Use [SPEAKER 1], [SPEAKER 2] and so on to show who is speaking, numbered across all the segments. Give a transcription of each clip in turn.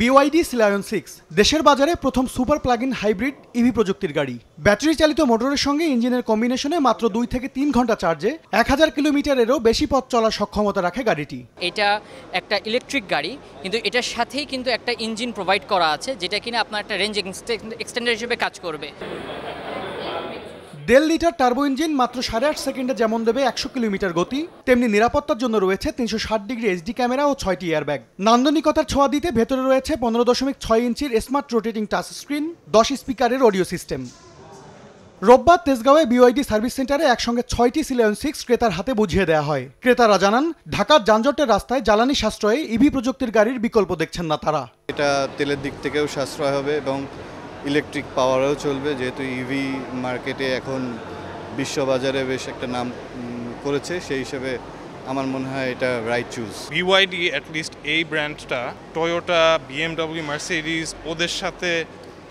[SPEAKER 1] BYD Scion 6 দেশের বাজারে প্রথম সুপার প্লাগ-ইন হাইব্রিড ইভি প্রযুক্তির গাড়ি। ব্যাটারি চালিত মোটরের সঙ্গে ইঞ্জিনের কম্বিনেশনে মাত্র 2 থেকে 3 ঘন্টা চার্জে 1000 কিলোমিটারেরও বেশি পথ চলার সক্ষমতা রাখে গাড়িটি।
[SPEAKER 2] এটা একটা ইলেকট্রিক গাড়ি, কিন্তু এটার সাথেই কিন্তু একটা ইঞ্জিন প্রোভাইড করা আছে, যেটা কিনা আপনার একটা রেঞ্জ এক্সটেন্ডার হিসেবে কাজ করবে।
[SPEAKER 1] 1.5 লিটার টার্বো ইঞ্জিন মাত্র 8.5 সেকেন্ডে যেমন দেবে 100 কিলোমিটার গতি, তেমনি নিরাপত্তার জন্য রয়েছে 360 ডিগ্রি এইচডি ক্যামেরা ও 6টি এয়ারব্যাগ। নান্দনিকতার ছোঁয়া দিতে ভেতরে রয়েছে 15.6 ইঞ্চির স্মার্ট রোটেটিং টাচ স্ক্রিন, 10 স্পিকারের অডিও সিস্টেম। রোববার তেজগাঁওয়ে BYD সার্ভিস সেন্টারে একসঙ্গে 6টি Scion 6 ক্রেতার হাতে বুঝিয়ে দেওয়া হয়। ক্রেতারা জানান, ঢাকার যানজটের রাস্তায় জ্বালানি সাশ্রয়ে ইভি প্রযুক্তির গাড়ির বিকল্প দেখছেন না তারা।
[SPEAKER 3] এটা তেলের দিক থেকেও সাশ্রয় হবে এবং ইলেকট্রিক পাওয়ারও চলবে, যেহেতু ইভি মার্কেটে এখন বিশ্ববাজারে বেশ একটা নাম করেছে, সেই হিসেবে আমার মনে হয় এটা রাইট চুজ।
[SPEAKER 4] BYD অ্যাটলিস্ট এই ব্র্যান্ডটা টয়োটা, BMW, মার্সিডিজ ওদের সাথে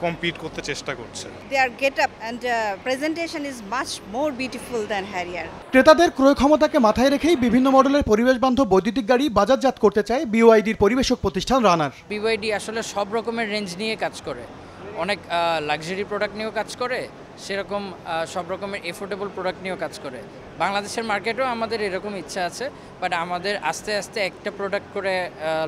[SPEAKER 4] কম্পিট করতে চেষ্টা করছে।
[SPEAKER 5] Their get-up and presentation is much more beautiful than Harrier.
[SPEAKER 1] ক্রেতাদের ক্রয় ক্ষমতাকে মাথায় রেখেই বিভিন্ন মডেলের পরিবেশ বান্ধব বৈদ্যুতিক গাড়ি বাজারজাত করতে চায় BYDর পরিবেশক প্রতিষ্ঠান রানার।
[SPEAKER 2] BYD আসলে সব রকমের রেঞ্জ নিয়ে কাজ করে, অনেক লাক্সারি প্রোডাক্ট নিয়েও কাজ করে, সেরকম সব রকমের এফোর্ডেবল প্রোডাক্ট নিয়েও কাজ করে। বাংলাদেশের মার্কেটেও আমাদের এরকম ইচ্ছা আছে, বাট আমাদের আস্তে আস্তে একটা প্রোডাক্ট করে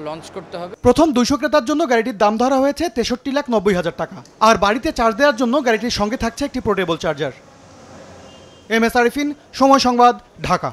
[SPEAKER 2] লঞ্চ করতে হবে।
[SPEAKER 1] প্রথম 200 ক্রেতার জন্য গাড়িটির দাম ধরা হয়েছে 63,90,000 টাকা, আর বাড়িতে চার্জ দেওয়ার জন্য গাড়িটির সঙ্গে থাকছে একটি পোর্টেবল চার্জার। MS আরিফিন, সময় সংবাদ, ঢাকা।